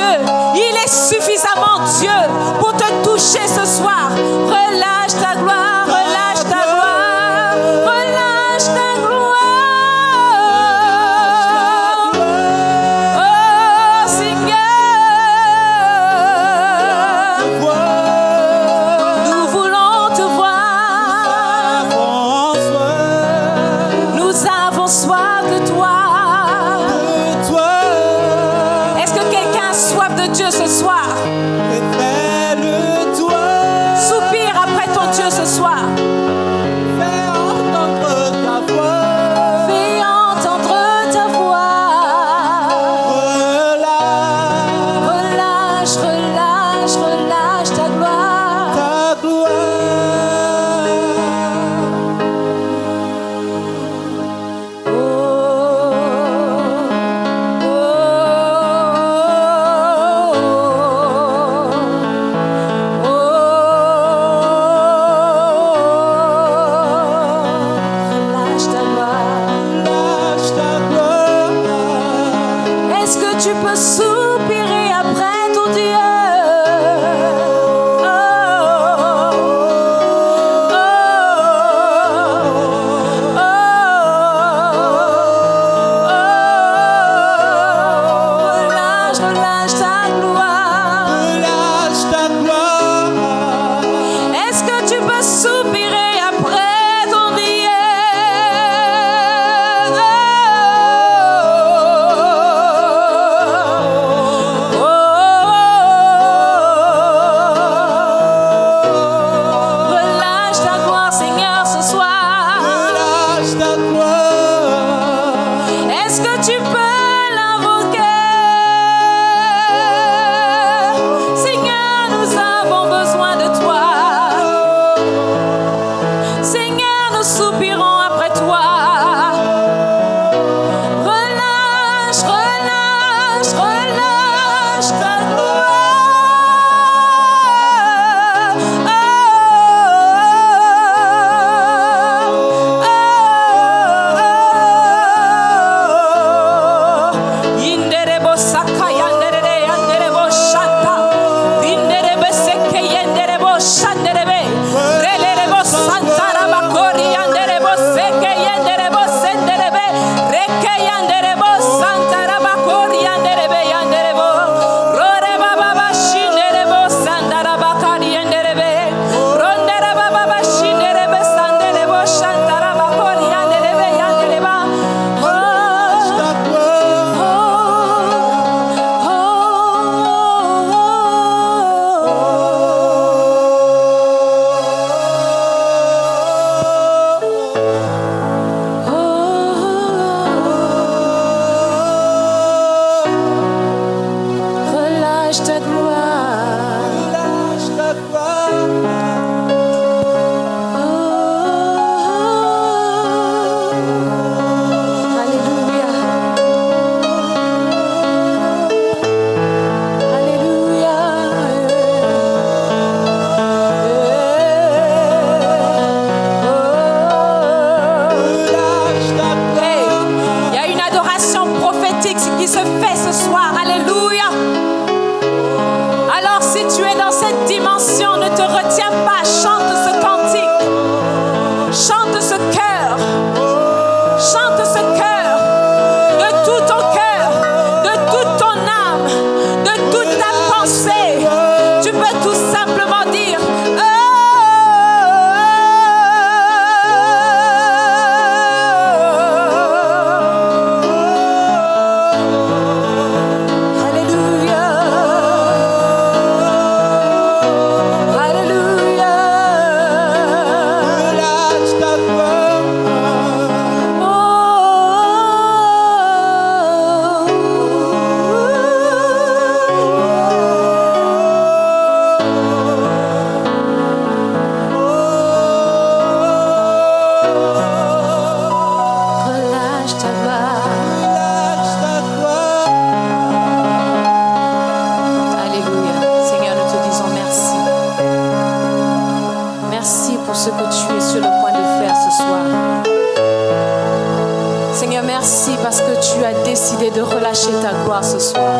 Dieu. Il est suffisamment Dieu pour te toucher ce soir. Relâche ta gloire, relâche ta gloire, relâche ta gloire. Oh Seigneur, nous voulons te voir. Nous avons soif de toi. Est-ce que quelqu'un a soif de Dieu ce soir? Soupire après ton Dieu ce soir. Fais entendre ta voix. Relâche, relâche, relâche ta gloire. Est-ce que tu peux soupirer après ton Dieu? Relâche, relâche ta gloire. Est-ce que tu peux soupirer après ton Dieu? Relâche ta gloire, Seigneur, ce soir. Est-ce que tu peux l'invoquer? Seigneur, nous avons besoin de toi. Seigneur, nous soupirons après toi. Relâche, relâche, relâche ta gloire. Inderebo saka yanderere yanderebo shanta. Inderebe seke yanderebo shanderebe. Relerebo santara bakori yanderebo seke yanderebo senderebe. Reke yanderebo santara bakori yanderebe yanderebo. Rore baba bashinderebo sandara bakari yanderebe. Rondere baba bashinderebe sanderebo shantara bakori yanderebe yandereba. Relâche ta gloire. Alléluia. Alléluia. Hey, il y a une adoration prophétique qui se fait ce soir. Alléluia. Alors si tu es dans cette dimension, ne te retiens pas, chante ce cantique, chante ce cœur, chante ce cœur, de tout ton cœur, de toute ton âme, de toute ta pensée. Tu peux tout simplement dire Alléluia. Alléluia. Relâche ta gloire. Alléluia. Seigneur, nous te disons merci. Merci pour ce que tu es sur le point de faire ce soir. Seigneur, merci parce que tu as décidé de relâcher ta gloire ce soir.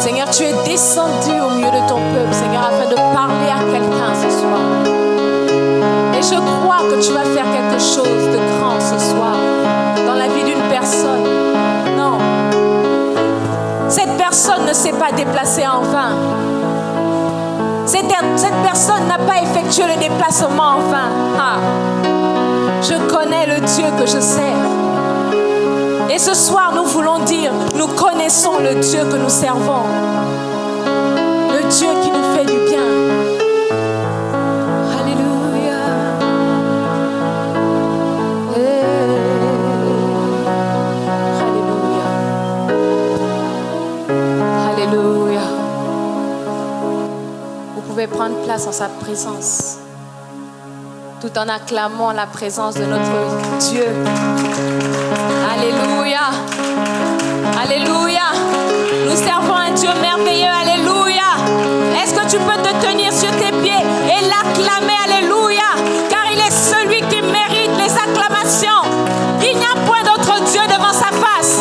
Seigneur, tu es descendu au milieu de ton peuple, Seigneur, afin de parler à quelqu'un ce soir. Et je crois que tu vas faire quelque chose de grand ce soir dans la vie d'une personne. Non. Cette personne ne s'est pas déplacée en vain. Cette personne n'a pas effectué le déplacement en vain. Ah. Je connais le Dieu que je sers. Et ce soir, nous voulons dire, nous connaissons le Dieu que nous servons. Le Dieu qui nous fait du bien. Alléluia. Alléluia. Alléluia. Vous pouvez prendre place en sa présence, tout en acclamant la présence de notre Dieu. Alléluia. Alléluia. Nous servons un Dieu merveilleux. Alléluia. Est-ce que tu peux te tenir sur tes pieds et l'acclamer? Alléluia. Car il est celui qui mérite les acclamations. Il n'y a point d'autre Dieu devant sa face.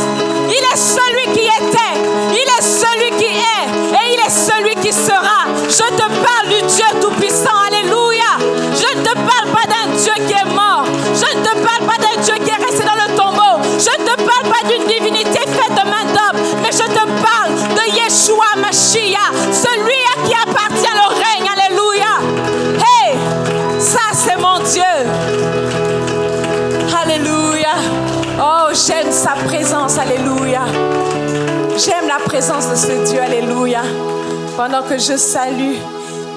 Il est celui qui était. Il est celui qui est. Et il est celui qui sera. Je te parle du Dieu Tout-Puissant. Alléluia. Je ne te parle pas d'un Dieu qui est mort. Je ne te parle pas d'un Dieu qui est resté dans le tombeau. Je ne te parle pas d'une divinité faite de main d'homme. Mais je te parle de Yeshua Mashiach, celui à qui appartient le règne. Alléluia. Hey, ça c'est mon Dieu. Alléluia. Oh, j'aime sa présence. Alléluia. J'aime la présence de ce Dieu. Alléluia. Pendant que je salue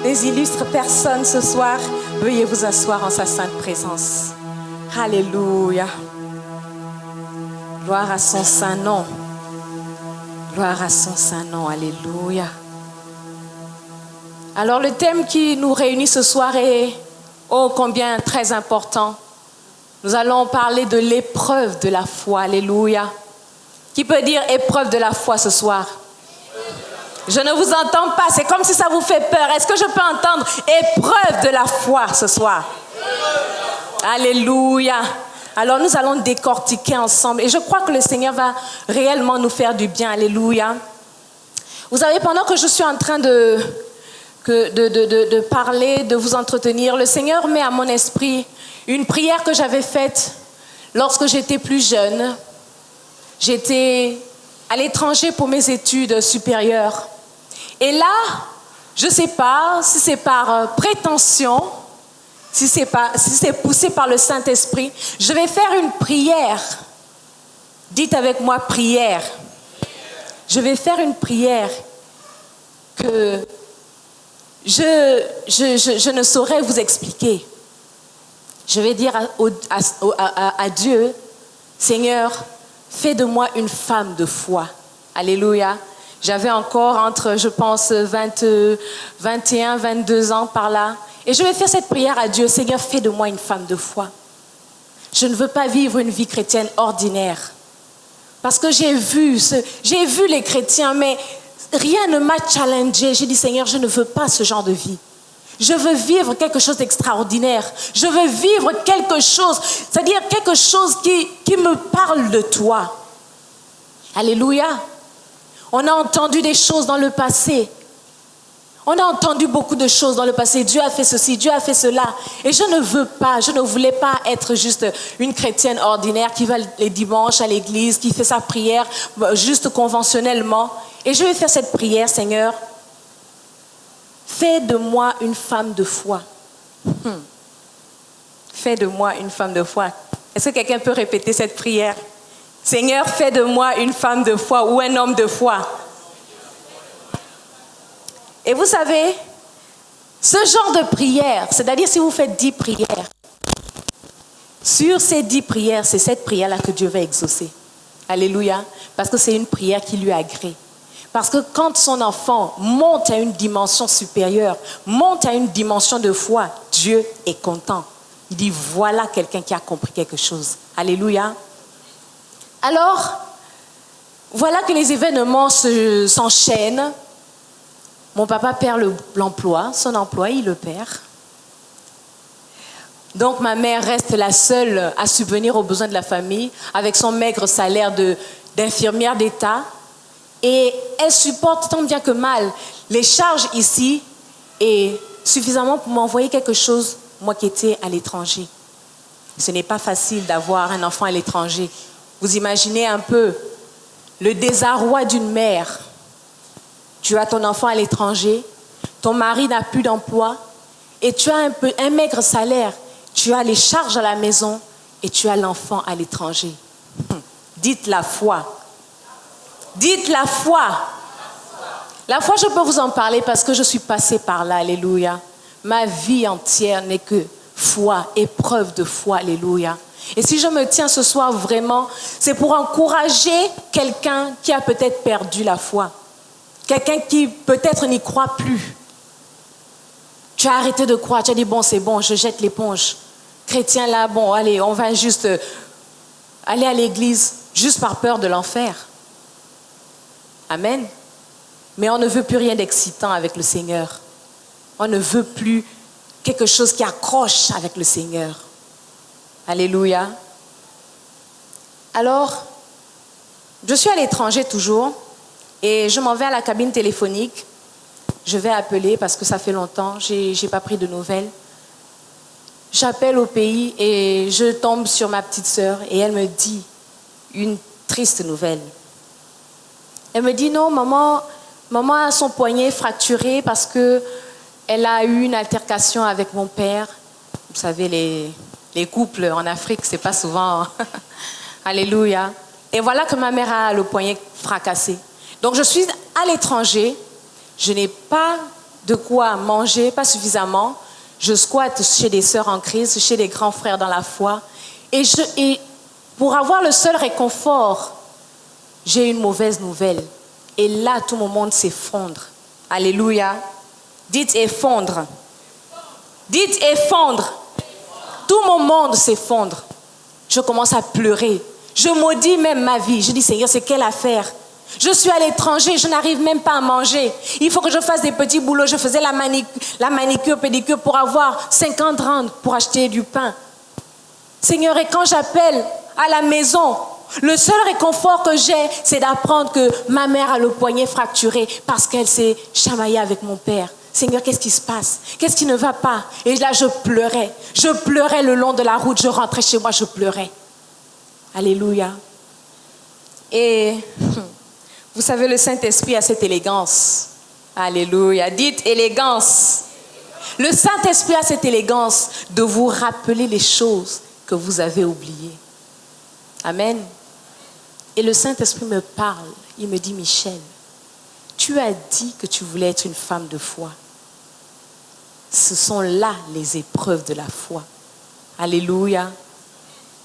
les illustres personnes ce soir, veuillez vous asseoir en sa sainte présence. Alléluia. Gloire à son saint nom. Gloire à son saint nom. Alléluia. Alors le thème qui nous réunit ce soir est ô combien très important. Nous allons parler de l'épreuve de la foi. Alléluia. Qui peut dire épreuve de la foi ce soir? Je ne vous entends pas, c'est comme si ça vous fait peur. Est-ce que je peux entendre épreuve de la foi ce soir? Alléluia. Alors nous allons décortiquer ensemble et je crois que le Seigneur va réellement nous faire du bien. Alléluia. Vous savez, pendant que je suis en train de parler, de vous entretenir, le Seigneur met à mon esprit une prière que j'avais faite lorsque j'étais plus jeune. J'étais à l'étranger pour mes études supérieures. Et là, je ne sais pas si c'est par prétention, si c'est poussé par le Saint-Esprit, je vais faire une prière. Dites avec moi prière. Je vais faire une prière que je ne saurais vous expliquer. Je vais dire à Dieu, Seigneur, fais de moi une femme de foi. Alléluia. J'avais encore entre, je pense, 21, 22 ans par là. Et je vais faire cette prière à Dieu. Seigneur, fais de moi une femme de foi. Je ne veux pas vivre une vie chrétienne ordinaire. Parce que j'ai vu les chrétiens, mais rien ne m'a challengé. J'ai dit, Seigneur, je ne veux pas ce genre de vie. Je veux vivre quelque chose d'extraordinaire. Je veux vivre quelque chose, c'est-à-dire quelque chose qui me parle de toi. Alléluia. On a entendu des choses dans le passé. On a entendu beaucoup de choses dans le passé. Dieu a fait ceci, Dieu a fait cela. Et je ne voulais pas être juste une chrétienne ordinaire qui va les dimanches à l'église, qui fait sa prière juste conventionnellement. Et je vais faire cette prière, Seigneur. Fais de moi une femme de foi. Fais de moi une femme de foi. Est-ce que quelqu'un peut répéter cette prière? Seigneur, fais de moi une femme de foi ou un homme de foi. Et vous savez, ce genre de prière, c'est-à-dire si vous faites 10 prières, sur ces 10 prières, c'est cette prière-là que Dieu va exaucer. Alléluia. Parce que c'est une prière qui lui agrée. Parce que quand son enfant monte à une dimension supérieure, monte à une dimension de foi, Dieu est content. Il dit, voilà quelqu'un qui a compris quelque chose. Alléluia. Alors, voilà que les événements s'enchaînent. Mon papa perd l'emploi, son emploi, il le perd. Donc ma mère reste la seule à subvenir aux besoins de la famille avec son maigre salaire d'infirmière d'État. Et elle supporte tant bien que mal les charges ici et suffisamment pour m'envoyer quelque chose, moi qui étais à l'étranger. Ce n'est pas facile d'avoir un enfant à l'étranger. Vous imaginez un peu le désarroi d'une mère. Tu as ton enfant à l'étranger, ton mari n'a plus d'emploi et tu as un maigre salaire. Tu as les charges à la maison et tu as l'enfant à l'étranger. Dites la foi. Dites la foi. La foi, je peux vous en parler parce que je suis passée par là, alléluia. Ma vie entière n'est que foi, épreuve de foi, alléluia. Et si je me tiens ce soir vraiment, c'est pour encourager quelqu'un qui a peut-être perdu la foi. Quelqu'un qui peut-être n'y croit plus. Tu as arrêté de croire, tu as dit bon c'est bon, je jette l'éponge. Chrétien là, bon allez, on va juste aller à l'église juste par peur de l'enfer. Amen. Mais on ne veut plus rien d'excitant avec le Seigneur. On ne veut plus quelque chose qui accroche avec le Seigneur. Alléluia. Alors, je suis à l'étranger toujours et je m'en vais à la cabine téléphonique. Je vais appeler parce que ça fait longtemps, j'ai pas pris de nouvelles. J'appelle au pays et je tombe sur ma petite sœur et elle me dit une triste nouvelle. Elle me dit non, maman a son poignet fracturé parce que elle a eu une altercation avec mon père. Vous savez, les couples en Afrique, c'est pas souvent. Alléluia. Et voilà que ma mère a le poignet fracassé. Donc je suis à l'étranger, je n'ai pas de quoi manger, pas suffisamment. Je squatte chez des sœurs en crise, chez des grands frères dans la foi. Et pour avoir le seul réconfort, j'ai une mauvaise nouvelle. Et là, tout mon monde s'effondre. Alléluia. Dites effondre. Dites effondre. Tout mon monde s'effondre. Je commence à pleurer. Je maudis même ma vie. Je dis, Seigneur, c'est quelle affaire? Je suis à l'étranger, je n'arrive même pas à manger. Il faut que je fasse des petits boulots. Je faisais la manicure, pédicure pour avoir 50 rand pour acheter du pain. Seigneur, et quand j'appelle à la maison, le seul réconfort que j'ai, c'est d'apprendre que ma mère a le poignet fracturé parce qu'elle s'est chamaillée avec mon père. Seigneur, qu'est-ce qui se passe? Qu'est-ce qui ne va pas? Et là, je pleurais. Je pleurais le long de la route. Je rentrais chez moi, je pleurais. Alléluia. Et vous savez, le Saint-Esprit a cette élégance. Alléluia. Dites élégance. Le Saint-Esprit a cette élégance de vous rappeler les choses que vous avez oubliées. Amen. Et le Saint-Esprit me parle. Il me dit, Michel, tu as dit que tu voulais être une femme de foi. Ce sont là les épreuves de la foi. Alléluia.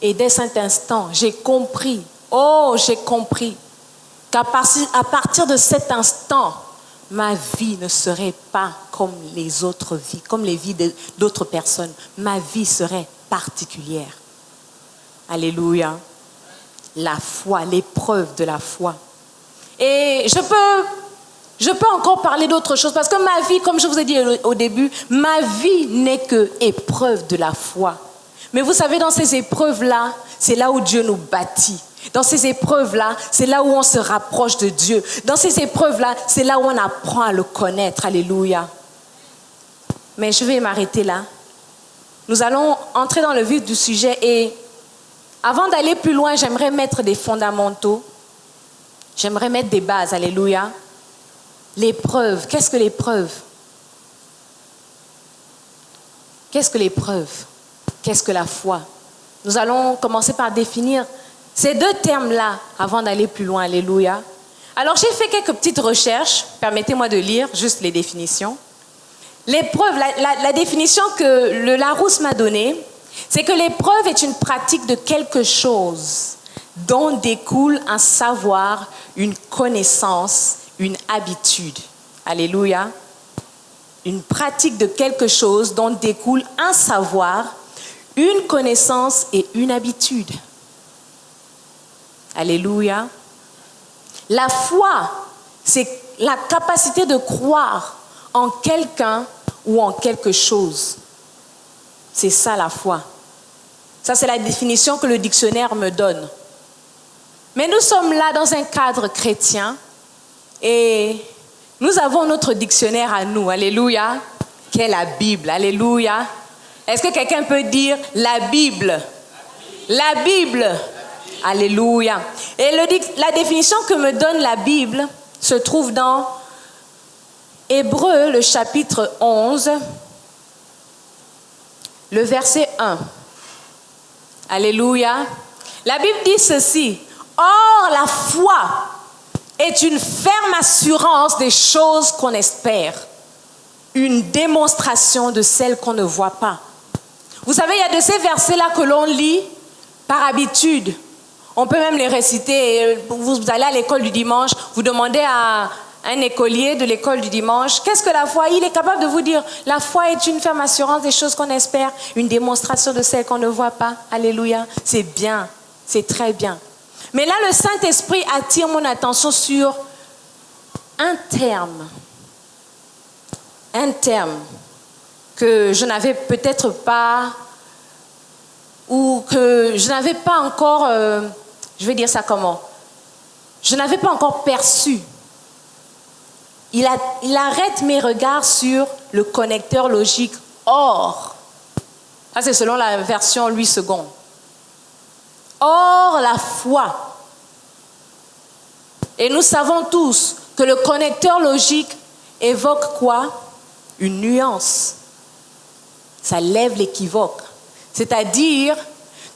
Et dès cet instant, j'ai compris. Oh, j'ai compris qu'à partir de cet instant, ma vie ne serait pas comme les autres vies, comme les vies d'autres personnes. Ma vie serait particulière. Alléluia. La foi, l'épreuve de la foi. Et je peux encore parler d'autre chose parce que ma vie, comme je vous ai dit au début, ma vie n'est que épreuve de la foi. Mais vous savez, dans ces épreuves-là, c'est là où Dieu nous bâtit. Dans ces épreuves-là, c'est là où on se rapproche de Dieu. Dans ces épreuves-là, c'est là où on apprend à le connaître. Alléluia. Mais je vais m'arrêter là. Nous allons entrer dans le vif du sujet et avant d'aller plus loin, j'aimerais mettre des fondamentaux. J'aimerais mettre des bases. Alléluia. L'épreuve. Qu'est-ce que l'épreuve? Qu'est-ce que l'épreuve? Qu'est-ce que la foi? Nous allons commencer par définir ces deux termes-là avant d'aller plus loin. Alléluia. Alors, j'ai fait quelques petites recherches. Permettez-moi de lire juste les définitions. L'épreuve, la définition que le Larousse m'a donnée, c'est que l'épreuve est une pratique de quelque chose dont découle un savoir, une connaissance, une habitude. Alléluia. Une pratique de quelque chose dont découle un savoir, une connaissance et une habitude. Alléluia. La foi, c'est la capacité de croire en quelqu'un ou en quelque chose. C'est ça la foi. Ça, c'est la définition que le dictionnaire me donne. Mais nous sommes là dans un cadre chrétien Et nous avons notre dictionnaire à nous, alléluia, qui est la Bible, alléluia. Est-ce que quelqu'un peut dire la Bible? La Bible, alléluia. Et la définition que me donne la Bible se trouve dans Hébreux, le chapitre 11, le verset 1. Alléluia. La Bible dit ceci: or la foi est une ferme assurance des choses qu'on espère, une démonstration de celles qu'on ne voit pas. Vous savez, il y a de ces versets-là que l'on lit par habitude. On peut même les réciter. Vous allez à l'école du dimanche, vous demandez à un écolier de l'école du dimanche, qu'est-ce que la foi? Il est capable de vous dire, la foi est une ferme assurance des choses qu'on espère, une démonstration de celles qu'on ne voit pas. Alléluia. C'est bien, c'est très bien. Mais là, le Saint-Esprit attire mon attention sur un terme que je n'avais peut-être pas, ou que je n'avais pas encore, je vais dire ça comment? Je n'avais pas encore perçu. Il arrête mes regards sur le connecteur logique or. Ça, c'est selon la version Louis II. Or, la foi. Et nous savons tous que le connecteur logique évoque quoi? Une nuance. Ça lève l'équivoque. C'est-à-dire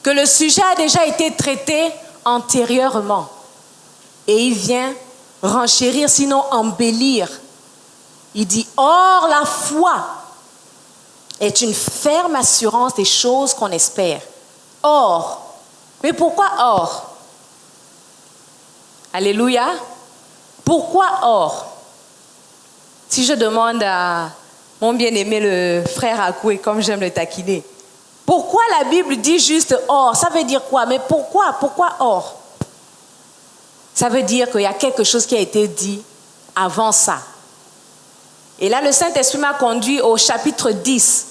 que le sujet a déjà été traité antérieurement. Et il vient renchérir, sinon embellir. Il dit, or la foi est une ferme assurance des choses qu'on espère. Or. Mais pourquoi or? Alléluia. Pourquoi or? Si je demande à mon bien-aimé le frère Akoué, comme j'aime le taquiner, pourquoi la Bible dit juste or? Ça veut dire quoi? Mais pourquoi? Pourquoi or? Ça veut dire qu'il y a quelque chose qui a été dit avant ça. Et là, le Saint-Esprit m'a conduit au chapitre 10.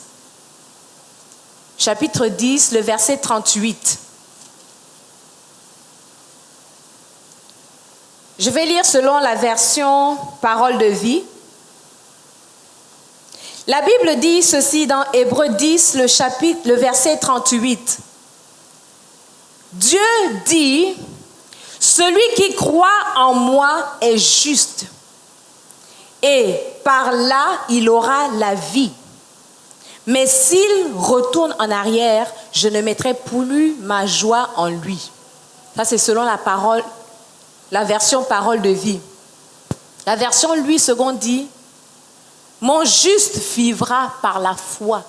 Chapitre 10, le verset 38. Je vais lire selon la version Parole de vie. La Bible dit ceci dans Hébreux 10, le verset 38. Dieu dit, celui qui croit en moi est juste, et par là il aura la vie. Mais s'il retourne en arrière, je ne mettrai plus ma joie en lui. Ça, c'est selon la version Parole de vie. La version Louis II dit, mon juste vivra par la foi,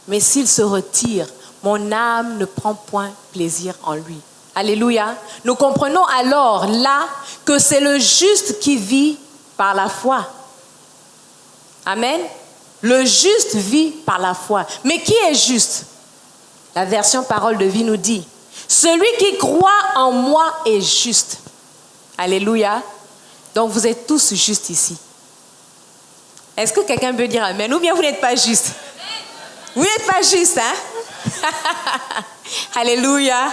mais s'il se retire, mon âme ne prend point plaisir en lui. Alléluia. Nous comprenons alors là que c'est le juste qui vit par la foi. Amen. Le juste vit par la foi. Mais qui est juste? La version Parole de vie nous dit, celui qui croit en moi est juste. Alléluia. Donc vous êtes tous justes ici. Est-ce que quelqu'un peut dire amen? Ou bien vous n'êtes pas juste? Vous n'êtes pas juste, hein? Alléluia.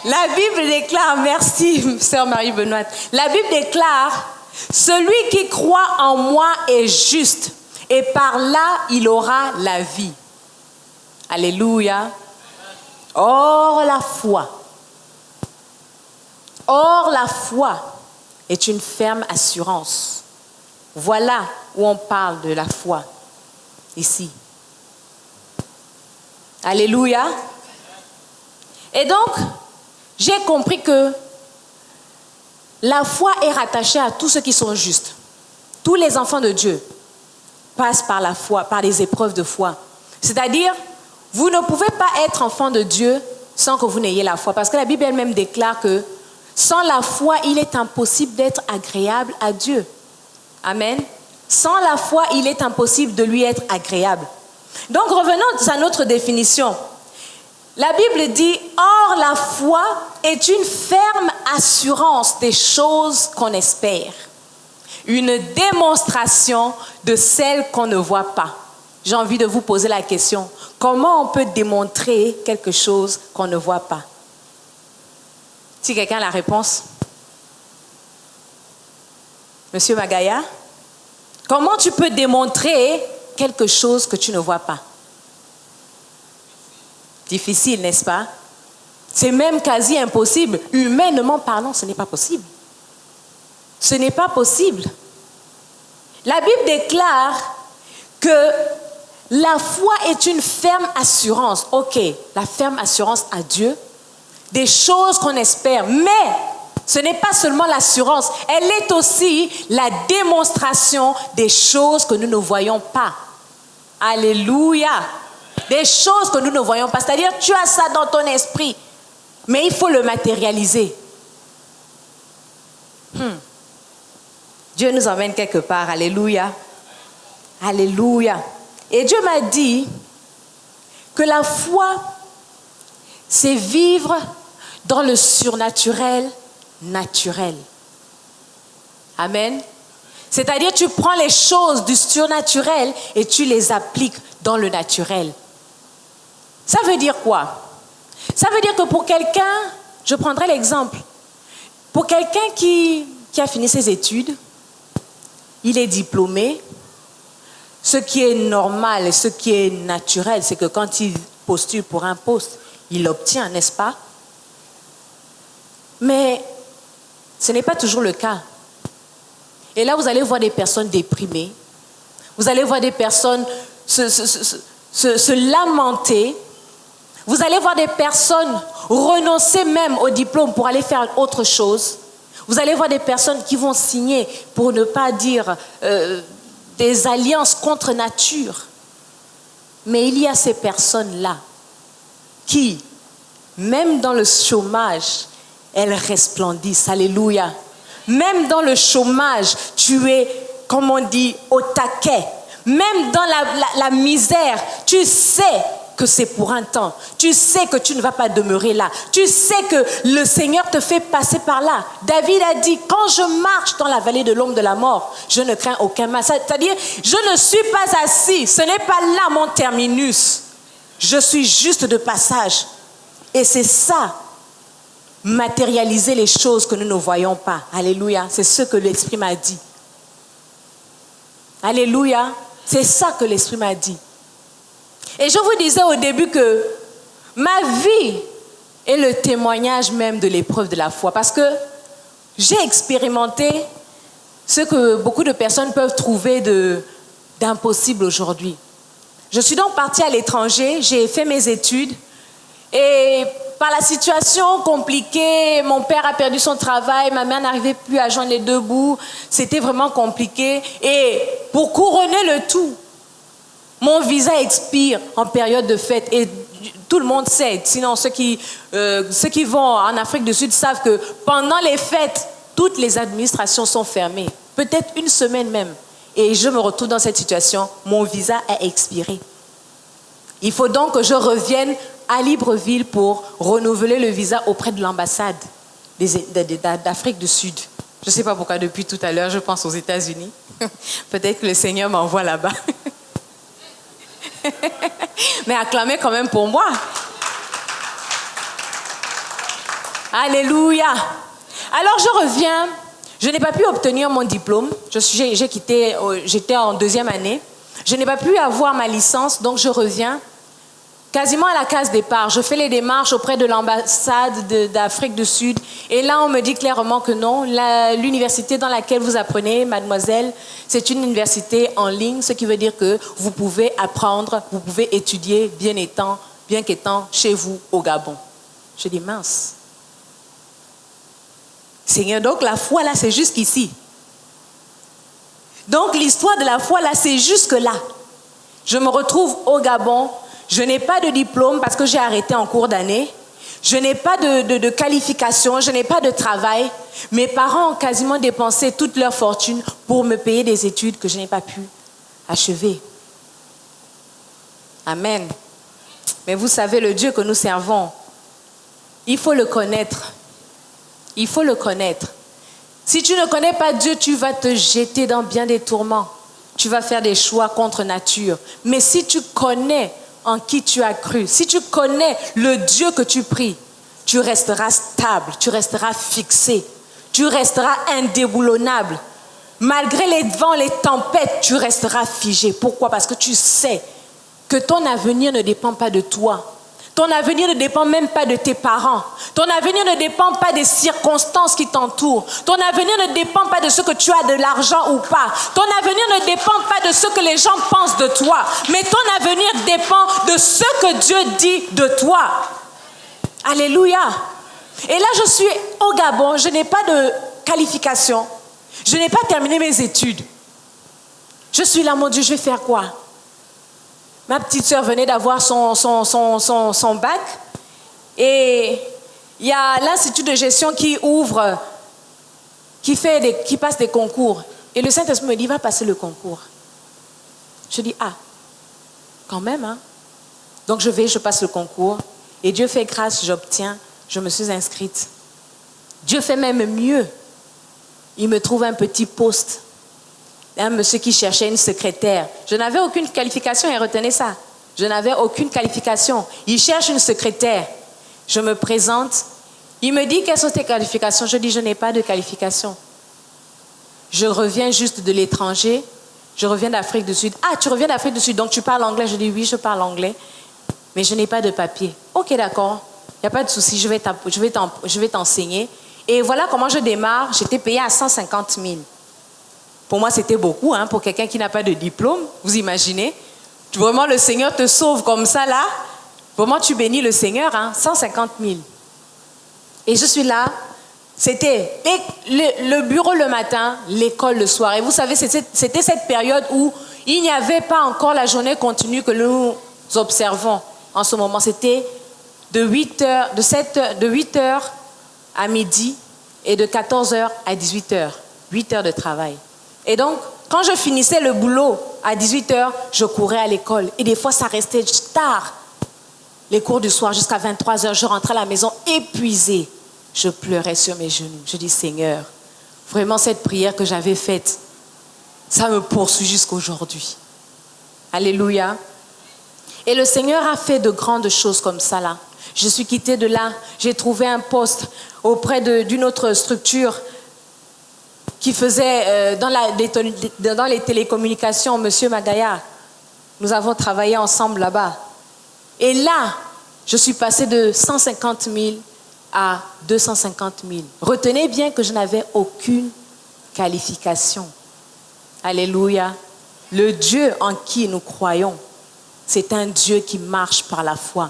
La Bible déclare, merci, sœur Marie-Benoît. La Bible déclare, celui qui croit en moi est juste, et par là, il aura la vie. Alléluia. Or, la foi est une ferme assurance. Voilà où on parle de la foi, ici. Alléluia. Et donc, j'ai compris que la foi est rattachée à tous ceux qui sont justes. Tous les enfants de Dieu passent par la foi, par des épreuves de foi. C'est-à-dire, vous ne pouvez pas être enfant de Dieu sans que vous n'ayez la foi. Parce que la Bible elle-même déclare que sans la foi, il est impossible d'être agréable à Dieu. Amen. Sans la foi, il est impossible de lui être agréable. Donc, revenons à notre définition. La Bible dit, or la foi est une ferme assurance des choses qu'on espère. Une démonstration de celles qu'on ne voit pas. J'ai envie de vous poser la question, comment on peut démontrer quelque chose qu'on ne voit pas? Si quelqu'un a la réponse. Monsieur Magaya, comment tu peux démontrer quelque chose que tu ne vois pas? Difficile, n'est-ce pas? C'est même quasi impossible. Humainement parlant, ce n'est pas possible. Ce n'est pas possible. La Bible déclare que la foi est une ferme assurance. Ok, la ferme assurance à Dieu, des choses qu'on espère, mais ce n'est pas seulement l'assurance, elle est aussi la démonstration des choses que nous ne voyons pas. Alléluia. Des choses que nous ne voyons pas. C'est-à-dire, tu as ça dans ton esprit, mais il faut le matérialiser. Dieu nous emmène quelque part. Alléluia. Alléluia. Et Dieu m'a dit que la foi, c'est vivre dans le surnaturel naturel. Amen. C'est-à-dire, tu prends les choses du surnaturel et tu les appliques dans le naturel. Ça veut dire quoi? Ça veut dire que pour quelqu'un, je prendrai l'exemple, pour quelqu'un qui a fini ses études, il est diplômé, ce qui est normal et ce qui est naturel, c'est que quand il postule pour un poste, il l'obtient, n'est-ce pas? Mais ce n'est pas toujours le cas. Et là, vous allez voir des personnes déprimées, vous allez voir des personnes se lamenter, vous allez voir des personnes renoncer même au diplôme pour aller faire autre chose. Vous allez voir des personnes qui vont signer, pour ne pas dire des alliances contre nature. Mais il y a ces personnes-là qui, même dans le chômage, elles resplendissent. Alléluia. Même dans le chômage, tu es, comme on dit, au taquet. Même dans la misère, tu sais que c'est pour un temps. Tu sais que tu ne vas pas demeurer là. Tu sais que le Seigneur te fait passer par là. David a dit, quand je marche dans la vallée de l'ombre de la mort, je ne crains aucun mal. C'est-à-dire, je ne suis pas assis. Ce n'est pas là mon terminus. Je suis juste de passage. Et c'est ça, matérialiser les choses que nous ne voyons pas. Alléluia. C'est ce que l'Esprit m'a dit. Alléluia. C'est ça que l'Esprit m'a dit. Et je vous disais au début que ma vie est le témoignage même de l'épreuve de la foi. Parce que j'ai expérimenté ce que beaucoup de personnes peuvent trouver d'impossible aujourd'hui. Je suis donc partie à l'étranger, j'ai fait mes études. Et par la situation compliquée, mon père a perdu son travail, ma mère n'arrivait plus à joindre les deux bouts. C'était vraiment compliqué. Et pour couronner le tout, mon visa expire en période de fête et tout le monde sait. Sinon, ceux qui vont en Afrique du Sud savent que pendant les fêtes, toutes les administrations sont fermées. Peut-être une semaine même. Et je me retrouve dans cette situation. Mon visa a expiré. Il faut donc que je revienne à Libreville pour renouveler le visa auprès de l'ambassade d'Afrique du Sud. Je ne sais pas pourquoi depuis tout à l'heure, je pense aux États-Unis. Peut-être que le Seigneur m'envoie là-bas. Mais acclamez quand même pour moi. Alléluia. Alors je reviens. Je n'ai pas pu obtenir mon diplôme. J'ai quitté, j'étais en deuxième année. Je n'ai pas pu avoir ma licence, donc je reviens quasiment à la case départ. Je fais les démarches auprès de l'ambassade d'Afrique du Sud. Et là, on me dit clairement que non. L'université dans laquelle vous apprenez, mademoiselle, c'est une université en ligne, ce qui veut dire que vous pouvez apprendre, vous pouvez étudier bien qu'étant chez vous au Gabon. Je dis mince. Seigneur, donc la foi là, c'est jusqu'ici. Donc l'histoire de la foi là, c'est jusque là. Je me retrouve au Gabon. Je n'ai pas de diplôme parce que j'ai arrêté en cours d'année. Je n'ai pas de qualification, je n'ai pas de travail. Mes parents ont quasiment dépensé toute leur fortune pour me payer des études que je n'ai pas pu achever. Amen. Mais vous savez, le Dieu que nous servons, il faut le connaître. Il faut le connaître. Si tu ne connais pas Dieu, tu vas te jeter dans bien des tourments. Tu vas faire des choix contre nature. Mais si tu connais en qui tu as cru, si tu connais le Dieu que tu pries, tu resteras stable, tu resteras fixé, tu resteras indéboulonnable. Malgré les vents, les tempêtes, tu resteras figé. Pourquoi? Parce que tu sais que ton avenir ne dépend pas de toi. Ton avenir ne dépend même pas de tes parents. Ton avenir ne dépend pas des circonstances qui t'entourent. Ton avenir ne dépend pas de ce que tu as de l'argent ou pas. Ton avenir ne dépend pas de ce que les gens pensent de toi. Mais ton avenir dépend de ce que Dieu dit de toi. Alléluia. Et là, je suis au Gabon. Je n'ai pas de qualification. Je n'ai pas terminé mes études. Je suis là, mon Dieu, je vais faire quoi? Ma petite sœur venait d'avoir son bac et il y a l'Institut de gestion qui ouvre, qui passe des concours. Et le Saint-Esprit me dit, va passer le concours. Je dis, ah, quand même, hein. Donc je passe le concours et Dieu fait grâce, j'obtiens, je me suis inscrite. Dieu fait même mieux. Il me trouve un petit poste. Un monsieur qui cherchait une secrétaire. Je n'avais aucune qualification et retenez ça. Je n'avais aucune qualification. Il cherche une secrétaire. Je me présente. Il me dit, quelles sont tes qualifications? Je dis, je n'ai pas de qualification. Je reviens juste de l'étranger. Je reviens d'Afrique du Sud. Ah, tu reviens d'Afrique du Sud, donc tu parles anglais? Je dis, oui, je parle anglais. Mais je n'ai pas de papier. Ok, d'accord. Il n'y a pas de souci, je vais t'enseigner. Et voilà comment je démarre. J'étais payée à 150 000. Pour moi, c'était beaucoup, hein, pour quelqu'un qui n'a pas de diplôme. Vous imaginez? Vraiment, le Seigneur te sauve comme ça, là. Vraiment, tu bénis le Seigneur, hein, 150 000. Et je suis là. C'était le bureau le matin, l'école le soir. Et vous savez, c'était cette période où il n'y avait pas encore la journée continue que nous observons en ce moment. C'était de 8h à midi et de 14h à 18h. 8 heures de travail. Et donc, quand je finissais le boulot à 18h, je courais à l'école. Et des fois, ça restait tard. Les cours du soir jusqu'à 23h, je rentrais à la maison épuisée. Je pleurais sur mes genoux. Je dis, Seigneur, vraiment cette prière que j'avais faite, ça me poursuit jusqu'aujourd'hui. Alléluia. Et le Seigneur a fait de grandes choses comme ça là. Je suis quittée de là. J'ai trouvé un poste auprès d'une autre structure qui faisait dans les télécommunications, Monsieur Magaya. Nous avons travaillé ensemble là-bas. Et là, je suis passée de 150 000 à 250 000. Retenez bien que je n'avais aucune qualification. Alléluia. Le Dieu en qui nous croyons, c'est un Dieu qui marche par la foi.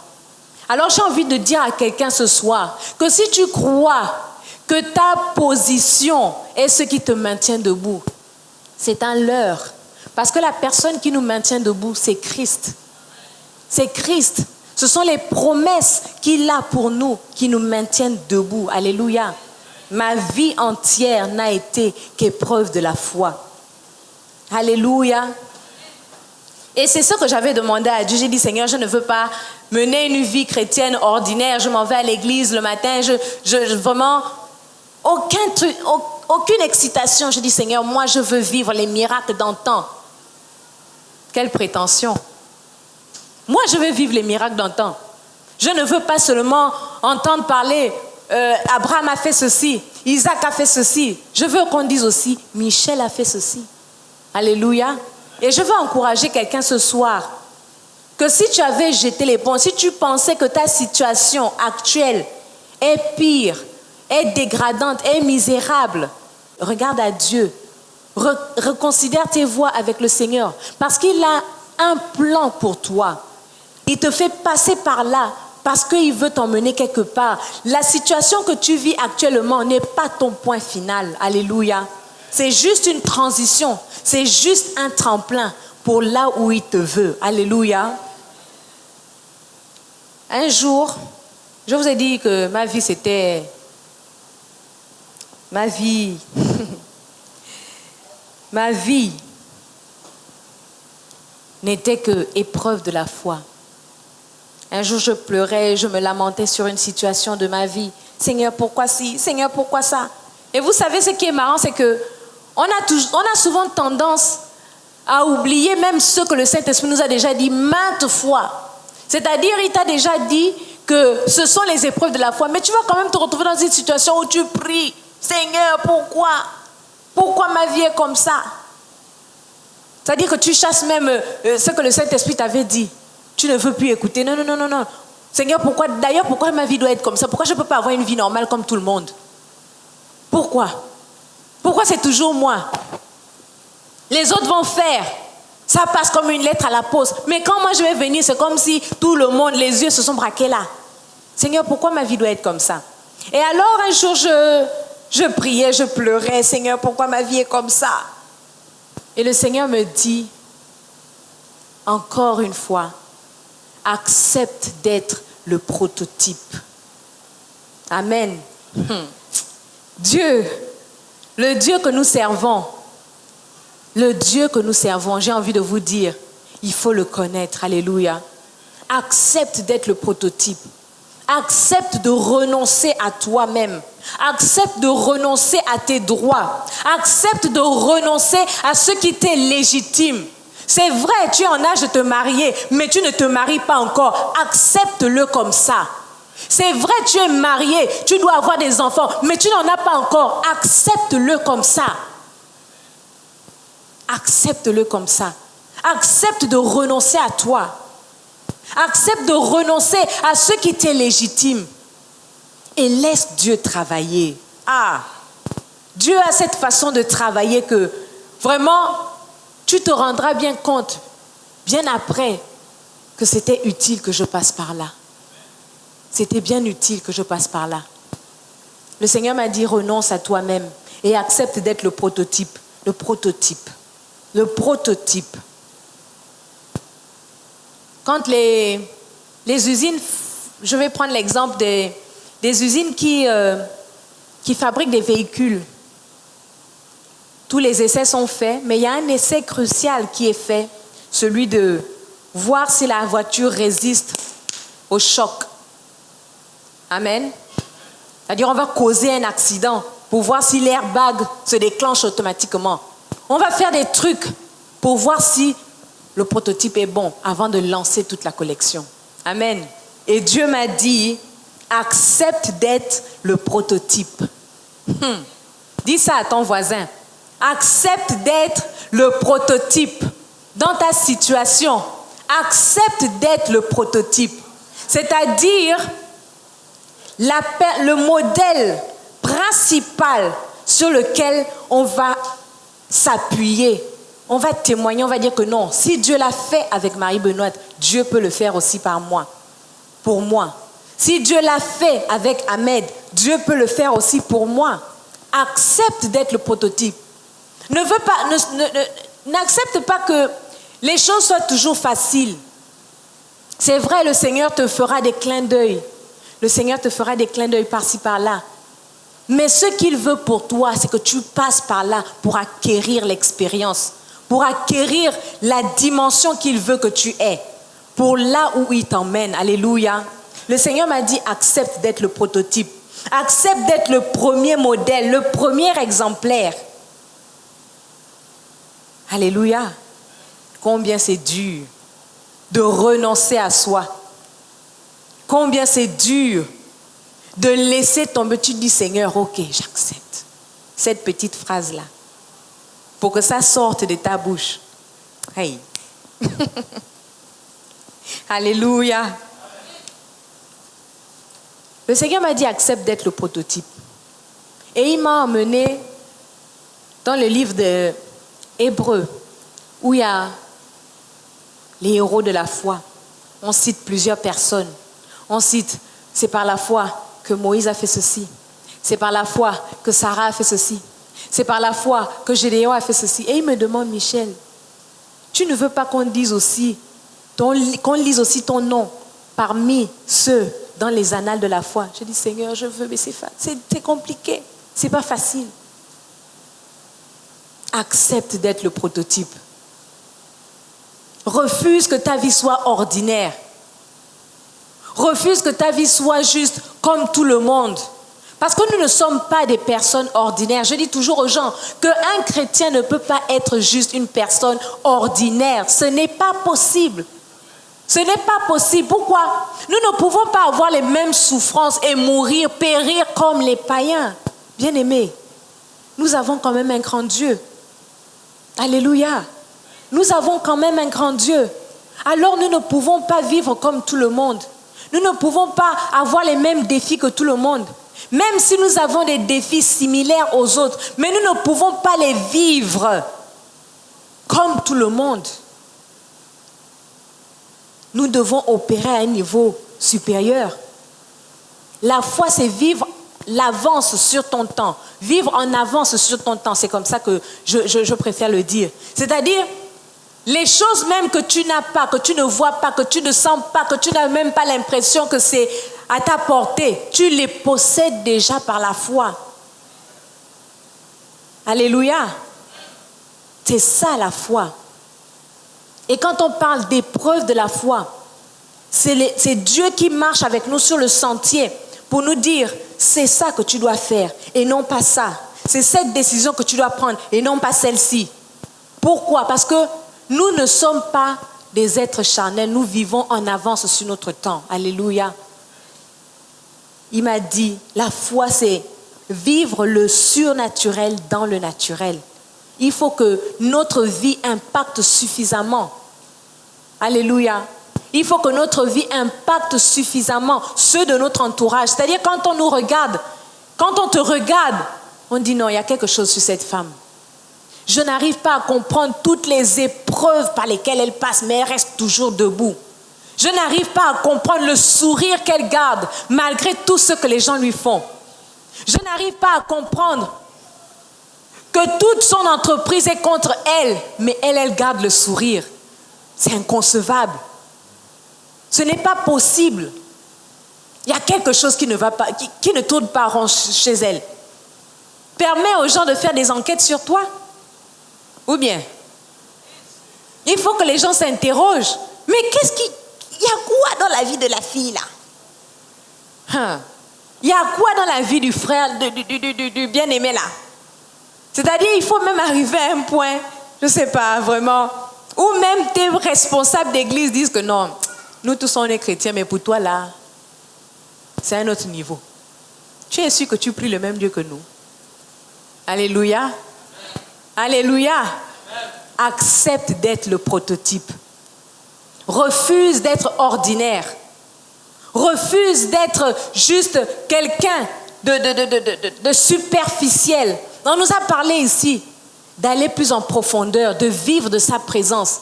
Alors j'ai envie de dire à quelqu'un ce soir que si tu crois que ta position est ce qui te maintient debout, c'est un leurre. Parce que la personne qui nous maintient debout, c'est Christ. C'est Christ. Ce sont les promesses qu'il a pour nous qui nous maintiennent debout. Alléluia. Ma vie entière n'a été qu'épreuve de la foi. Alléluia. Et c'est ce que j'avais demandé à Dieu. J'ai dit, Seigneur, je ne veux pas mener une vie chrétienne ordinaire. Je m'en vais à l'église le matin. Vraiment, aucune excitation. Je dis, Seigneur, moi, je veux vivre les miracles d'antan. Quelle prétention. Moi, je veux vivre les miracles d'antan. Je ne veux pas seulement entendre parler, Abraham a fait ceci, Isaac a fait ceci. Je veux qu'on dise aussi, Michel a fait ceci. Alléluia. Et je veux encourager quelqu'un ce soir, que si tu avais jeté l'éponge, si tu pensais que ta situation actuelle est pire, est dégradante, est misérable, regarde à Dieu. Reconsidère tes voies avec le Seigneur. Parce qu'il a un plan pour toi. Il te fait passer par là parce qu'il veut t'emmener quelque part. La situation que tu vis actuellement n'est pas ton point final. Alléluia. C'est juste une transition. C'est juste un tremplin pour là où il te veut. Alléluia. Un jour, je vous ai dit que ma vie, c'était... Ma vie n'était que épreuve de la foi. Un jour, je pleurais, je me lamentais sur une situation de ma vie. Seigneur, pourquoi ci? Seigneur, pourquoi ça? Et vous savez, ce qui est marrant, c'est que on a souvent tendance à oublier même ce que le Saint-Esprit nous a déjà dit maintes fois. C'est-à-dire, il t'a déjà dit que ce sont les épreuves de la foi. Mais tu vas quand même te retrouver dans une situation où tu pries. Seigneur, pourquoi? Pourquoi ma vie est comme ça? C'est-à-dire que tu chasses même ce que le Saint-Esprit t'avait dit. Tu ne veux plus écouter. Non, non, non, non, non. Seigneur, pourquoi ma vie doit être comme ça? Pourquoi je ne peux pas avoir une vie normale comme tout le monde? Pourquoi? Pourquoi c'est toujours moi? Les autres vont faire. Ça passe comme une lettre à la poste. Mais quand moi je vais venir, c'est comme si tout le monde, les yeux se sont braqués là. Seigneur, pourquoi ma vie doit être comme ça? Et alors un jour, je priais, je pleurais. Seigneur, pourquoi ma vie est comme ça? Et le Seigneur me dit, encore une fois, accepte d'être le prototype. Amen. Dieu, le Dieu que nous servons, j'ai envie de vous dire, il faut le connaître. Alléluia. Accepte d'être le prototype. Accepte de renoncer à toi-même. Accepte de renoncer à tes droits. Accepte de renoncer à ce qui t'est légitime. C'est vrai, tu es en âge de te marier, mais tu ne te maries pas encore. Accepte-le comme ça. C'est vrai, tu es marié, tu dois avoir des enfants, mais tu n'en as pas encore. Accepte-le comme ça. Accepte-le comme ça. Accepte de renoncer à toi. Accepte de renoncer à ce qui t'est légitime. Et laisse Dieu travailler. Dieu a cette façon de travailler que vraiment, tu te rendras bien compte, bien après, que c'était utile que je passe par là. C'était bien utile que je passe par là. Le Seigneur m'a dit, renonce à toi-même et accepte d'être le prototype. Le prototype. Le prototype. Quand les usines, je vais prendre l'exemple des usines qui fabriquent des véhicules. Tous les essais sont faits, mais il y a un essai crucial qui est fait, celui de voir si la voiture résiste au choc. Amen. C'est-à-dire on va causer un accident pour voir si l'airbag se déclenche automatiquement. On va faire des trucs pour voir si le prototype est bon avant de lancer toute la collection. Amen. Et Dieu m'a dit, accepte d'être le prototype. Dis ça à ton voisin. Accepte d'être le prototype dans ta situation. Accepte d'être le prototype. C'est-à-dire le modèle principal sur lequel on va s'appuyer. On va témoigner, on va dire que non, si Dieu l'a fait avec Marie-Benoît, Dieu peut le faire aussi par moi, pour moi. Si Dieu l'a fait avec Ahmed, Dieu peut le faire aussi pour moi. Accepte d'être le prototype. N'accepte pas que les choses soient toujours faciles. C'est vrai, le Seigneur te fera des clins d'œil. Le Seigneur te fera des clins d'œil par-ci, par-là. Mais ce qu'il veut pour toi, c'est que tu passes par là pour acquérir l'expérience, pour acquérir la dimension qu'il veut que tu aies, pour là où il t'emmène. Alléluia. Le Seigneur m'a dit, accepte d'être le prototype. Accepte d'être le premier modèle, le premier exemplaire. Alléluia. Combien c'est dur de renoncer à soi. Combien c'est dur de laisser tomber. Tu dis, Seigneur, ok, j'accepte cette petite phrase-là pour que ça sorte de ta bouche. Hey. Alléluia. Le Seigneur m'a dit, accepte d'être le prototype. Et il m'a emmené dans le livre de Hébreux, où il y a les héros de la foi. On cite plusieurs personnes. On cite, c'est par la foi que Moïse a fait ceci. C'est par la foi que Sarah a fait ceci. C'est par la foi que Gédéon a fait ceci. Et il me demande, Michel, tu ne veux pas qu'on lise aussi ton nom parmi ceux dans les annales de la foi? Je dis, Seigneur, je veux, mais c'est compliqué. C'est pas facile. Accepte d'être le prototype. Refuse que ta vie soit ordinaire. Refuse que ta vie soit juste comme tout le monde. Parce que nous ne sommes pas des personnes ordinaires. Je dis toujours aux gens qu'un chrétien ne peut pas être juste une personne ordinaire. Ce n'est pas possible. Ce n'est pas possible. Pourquoi? Nous ne pouvons pas avoir les mêmes souffrances et mourir, périr comme les païens. Bien-aimés, nous avons quand même un grand Dieu. Alléluia. Nous avons quand même un grand Dieu. Alors nous ne pouvons pas vivre comme tout le monde. Nous ne pouvons pas avoir les mêmes défis que tout le monde. Même si nous avons des défis similaires aux autres, mais nous ne pouvons pas les vivre comme tout le monde. Nous devons opérer à un niveau supérieur. La foi, c'est vivre l'avance sur ton temps. Vivre en avance sur ton temps. C'est comme ça que je préfère le dire. C'est-à-dire, les choses même que tu n'as pas, que tu ne vois pas, que tu ne sens pas, que tu n'as même pas l'impression que c'est à ta portée, tu les possèdes déjà par la foi. Alléluia. C'est ça la foi. Et quand on parle d'épreuve de la foi, c'est Dieu qui marche avec nous sur le sentier pour nous dire, c'est ça que tu dois faire et non pas ça. C'est cette décision que tu dois prendre et non pas celle-ci. Pourquoi? Parce que nous ne sommes pas des êtres charnels, nous vivons en avance sur notre temps. Alléluia. Il m'a dit, la foi, c'est vivre le surnaturel dans le naturel. Il faut que notre vie impacte suffisamment. Alléluia. Il faut que notre vie impacte suffisamment ceux de notre entourage. C'est-à-dire quand on nous regarde, quand on te regarde, on dit non, il y a quelque chose sur cette femme. Je n'arrive pas à comprendre toutes les épreuves par lesquelles elle passe, mais elle reste toujours debout. Je n'arrive pas à comprendre le sourire qu'elle garde malgré tout ce que les gens lui font. Je n'arrive pas à comprendre que toute son entreprise est contre elle, mais elle garde le sourire. C'est inconcevable. Ce n'est pas possible. Il y a quelque chose qui ne va pas, qui ne tourne pas rond chez elle. Permets aux gens de faire des enquêtes sur toi. Ou bien, il faut que les gens s'interrogent. Mais il y a quoi dans la vie de la fille là? Il y a quoi dans la vie du frère, du bien-aimé là? C'est-à-dire, il faut même arriver à un point, je ne sais pas vraiment, où même tes responsables d'église disent que non, nous tous on est chrétiens, mais pour toi là, c'est un autre niveau. Tu es sûr que tu pries le même Dieu que nous? Alléluia. Alléluia. Accepte d'être le prototype. Refuse d'être ordinaire. Refuse d'être juste quelqu'un de superficiel. On nous a parlé ici d'aller plus en profondeur, de vivre de sa présence.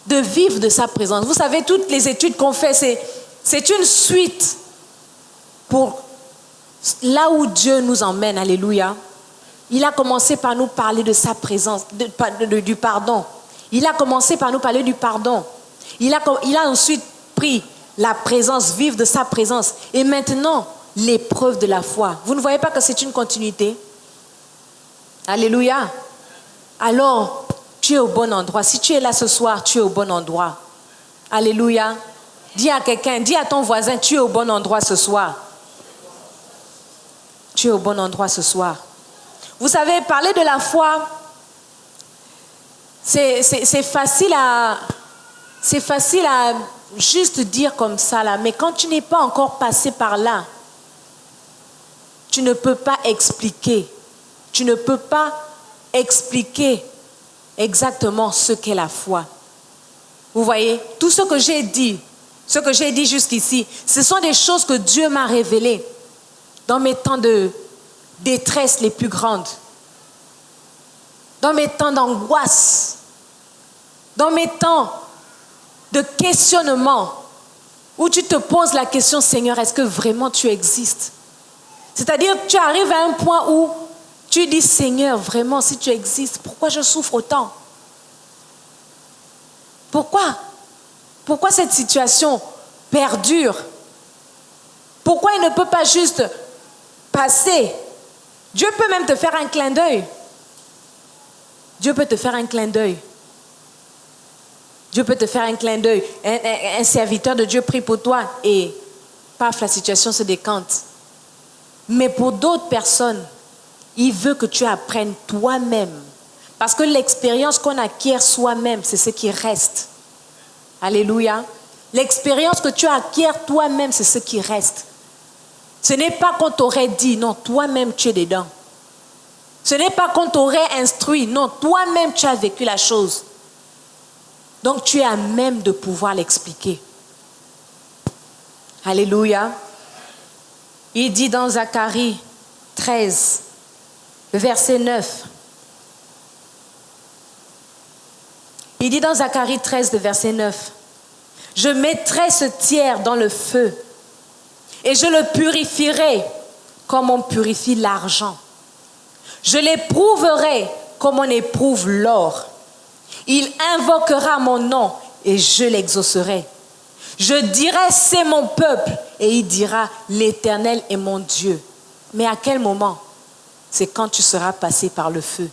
De vivre de sa présence. Vous savez, toutes les études qu'on fait, c'est une suite pour là où Dieu nous emmène. Alléluia. Il a commencé par nous parler de sa présence, du pardon. Il a commencé par nous parler du pardon. Il a ensuite pris la présence, vivre de sa présence. Et maintenant, l'épreuve de la foi. Vous ne voyez pas que c'est une continuité? Alléluia. Alors, tu es au bon endroit. Si tu es là ce soir, tu es au bon endroit. Alléluia. Dis à quelqu'un, dis à ton voisin, tu es au bon endroit ce soir. Tu es au bon endroit ce soir. Vous savez, parler de la foi, c'est facile à juste dire comme ça là, mais quand tu n'es pas encore passé par là, tu ne peux pas expliquer. Tu ne peux pas expliquer exactement ce qu'est la foi. Vous voyez, tout ce que j'ai dit jusqu'ici, ce sont des choses que Dieu m'a révélées dans mes temps de détresse les plus grandes, dans mes temps d'angoisse, dans mes temps de questionnement, où tu te poses la question, Seigneur, est-ce que vraiment tu existes? C'est-à-dire, tu arrives à un point où tu dis, Seigneur, vraiment, si tu existes, pourquoi je souffre autant? Pourquoi cette situation perdure? Pourquoi il ne peut pas juste passer? Dieu peut même te faire un clin d'œil. Dieu peut te faire un clin d'œil. Dieu peut te faire un clin d'œil. Un serviteur de Dieu prie pour toi et paf, la situation se décante. Mais pour d'autres personnes, il veut que tu apprennes toi-même. Parce que l'expérience qu'on acquiert soi-même, c'est ce qui reste. Alléluia. L'expérience que tu acquiers toi-même, c'est ce qui reste. Ce n'est pas qu'on t'aurait dit, non, toi-même tu es dedans. Ce n'est pas qu'on t'aurait instruit. Non, toi-même, tu as vécu la chose. Donc, tu es à même de pouvoir l'expliquer. Alléluia. Il dit dans Zacharie 13, verset 9. Il dit dans Zacharie 13, verset 9. Je mettrai ce tiers dans le feu et je le purifierai comme on purifie l'argent. Je l'éprouverai comme on éprouve l'or. Il invoquera mon nom et je l'exaucerai. Je dirai c'est mon peuple et il dira l'Éternel est mon Dieu. Mais à quel moment? C'est quand tu seras passé par le feu.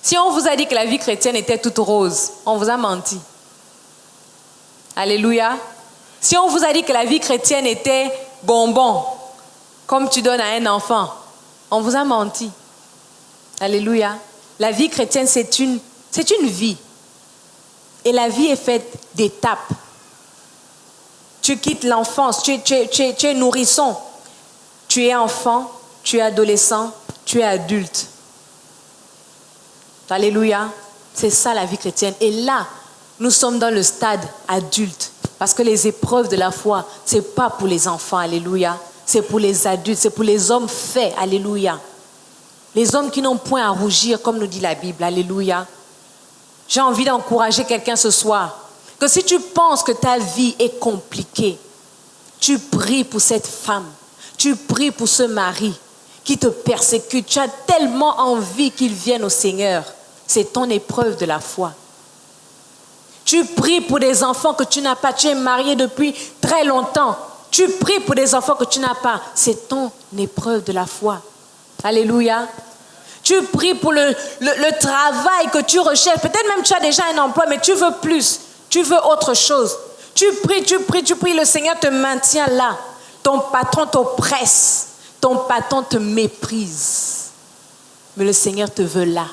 Si on vous a dit que la vie chrétienne était toute rose, on vous a menti. Alléluia. Si on vous a dit que la vie chrétienne était bonbon, comme tu donnes à un enfant, on vous a menti. Alléluia. La vie chrétienne, c'est une vie. Et la vie est faite d'étapes. Tu quittes l'enfance, tu es nourrisson. Tu es enfant, tu es adolescent, tu es adulte. Alléluia. C'est ça la vie chrétienne. Et là, nous sommes dans le stade adulte. Parce que les épreuves de la foi, ce n'est pas pour les enfants. Alléluia. C'est pour les adultes, c'est pour les hommes faits. Alléluia. Les hommes qui n'ont point à rougir, comme nous dit la Bible. Alléluia. J'ai envie d'encourager quelqu'un ce soir. Que si tu penses que ta vie est compliquée, tu pries pour cette femme. Tu pries pour ce mari qui te persécute. Tu as tellement envie qu'il vienne au Seigneur. C'est ton épreuve de la foi. Tu pries pour des enfants que tu n'as pas. Tu es marié depuis très longtemps. Tu pries pour des enfants que tu n'as pas. C'est ton épreuve de la foi. Alléluia. Tu pries pour le travail que tu recherches. Peut-être même tu as déjà un emploi, mais tu veux plus. Tu veux autre chose. Tu pries. Le Seigneur te maintient là. Ton patron t'oppresse. Ton patron te méprise. Mais le Seigneur te veut là.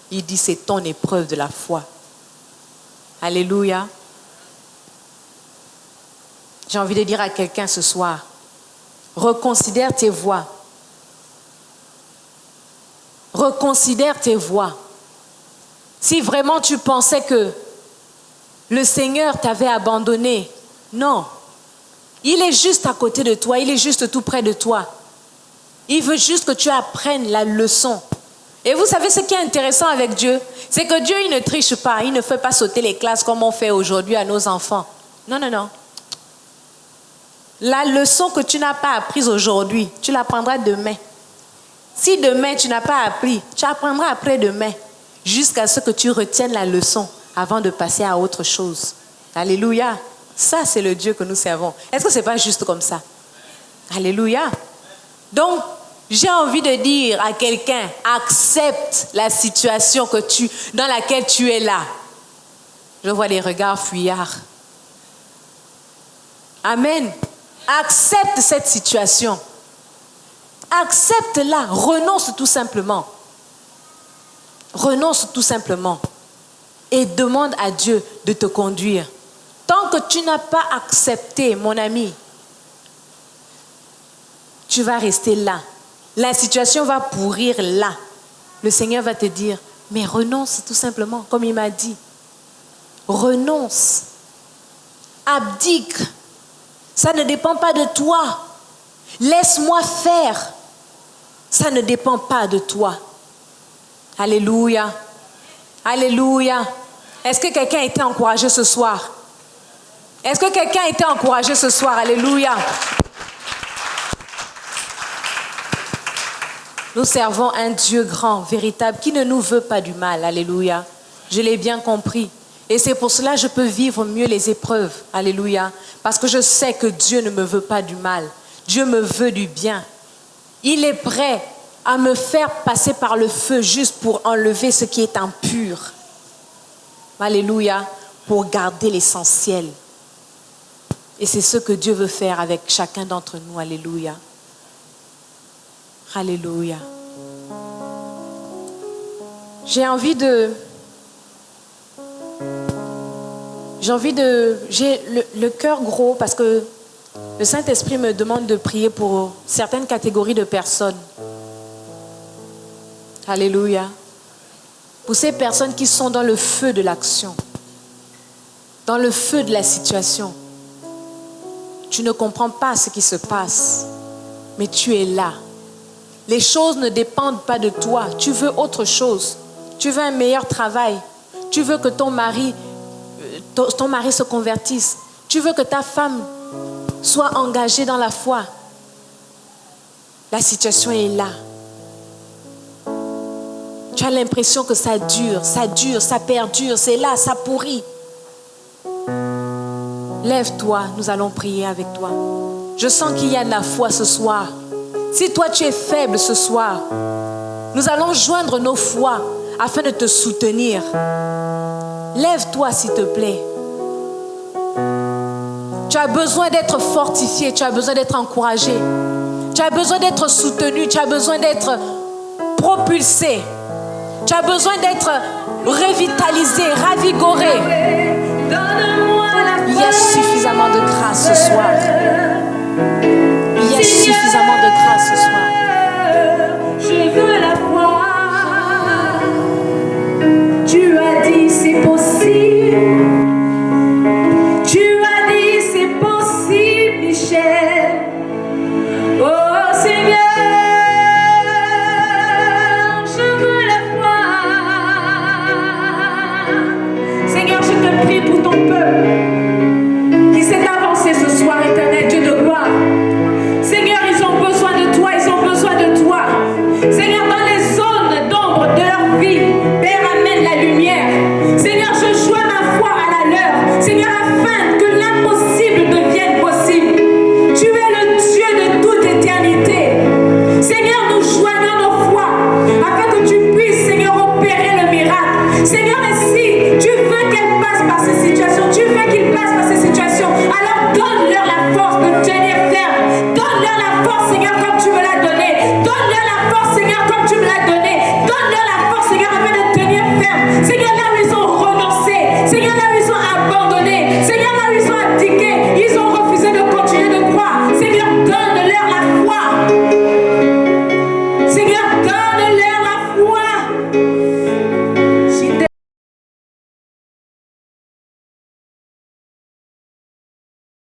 Il dit c'est ton épreuve de la foi. Alléluia. J'ai envie de dire à quelqu'un ce soir, reconsidère tes voies. Reconsidère tes voies. Si vraiment tu pensais que le Seigneur t'avait abandonné, non. Il est juste à côté de toi, il est juste tout près de toi. Il veut juste que tu apprennes la leçon. Et vous savez ce qui est intéressant avec Dieu, c'est que Dieu, il ne triche pas, il ne fait pas sauter les classes comme on fait aujourd'hui à nos enfants. Non, non, non. La leçon que tu n'as pas apprise aujourd'hui, tu l'apprendras demain. Si demain tu n'as pas appris, tu apprendras après-demain, jusqu'à ce que tu retiennes la leçon avant de passer à autre chose. Alléluia. Ça, c'est le Dieu que nous servons. Est-ce que ce n'est pas juste comme ça? Alléluia. Donc, j'ai envie de dire à quelqu'un, accepte la situation dans laquelle tu es là. Je vois des regards fuyards. Amen. Accepte cette situation. Accepte-la. Renonce tout simplement. Renonce tout simplement. Et demande à Dieu de te conduire. Tant que tu n'as pas accepté, mon ami, tu vas rester là. La situation va pourrir là. Le Seigneur va te dire, mais renonce tout simplement, comme il m'a dit. Renonce. Abdique. Ça ne dépend pas de toi. Laisse-moi faire. Ça ne dépend pas de toi. Alléluia. Alléluia. Est-ce que quelqu'un a été encouragé ce soir? Est-ce que quelqu'un a été encouragé ce soir? Alléluia. Nous servons un Dieu grand, véritable, qui ne nous veut pas du mal. Alléluia. Je l'ai bien compris. Et c'est pour cela que je peux vivre mieux les épreuves. Alléluia. Parce que je sais que Dieu ne me veut pas du mal. Dieu me veut du bien. Il est prêt à me faire passer par le feu juste pour enlever ce qui est impur. Alléluia. Pour garder l'essentiel. Et c'est ce que Dieu veut faire avec chacun d'entre nous. Alléluia. Alléluia. J'ai le cœur gros parce que le Saint-Esprit me demande de prier pour certaines catégories de personnes. Alléluia. Pour ces personnes qui sont dans le feu de l'action, dans le feu de la situation, tu ne comprends pas ce qui se passe, mais tu es là. Les choses ne dépendent pas de toi. Tu veux autre chose. Tu veux un meilleur travail. Tu veux que ton mari se convertisse. Tu veux que ta femme soit engagée dans la foi. La situation est là. Tu as l'impression que ça dure, ça perdure, c'est là, ça pourrit. Lève-toi, nous allons prier avec toi. Je sens qu'il y a de la foi ce soir. Si toi tu es faible ce soir, nous allons joindre nos foi afin de te soutenir. Lève-toi s'il te plaît. Tu as besoin d'être fortifié, tu as besoin d'être encouragé. Tu as besoin d'être soutenu, tu as besoin d'être propulsé. Tu as besoin d'être revitalisé, ravigoré. Il y a suffisamment de grâce ce soir. Il y a suffisamment de grâce ce soir. Je veux la foi. Tu as dit c'est possible. Tu as dit c'est possible, Michel. Oh Seigneur, je veux la foi. Seigneur, je te prie pour ton peuple qui s'est avancé ce soir, éternel Dieu de gloire. Seigneur, ils ont besoin de toi, ils ont besoin de toi. Seigneur, dans les zones d'ombre de leur vie, Père, amène la lumière. Seigneur, je joins ma foi à la leur. Seigneur, afin que l'impossible devienne possible. Tu es le Dieu de toute éternité. Seigneur, nous joignons nos foi afin que tu puisses, Seigneur, opérer le miracle. Seigneur, et si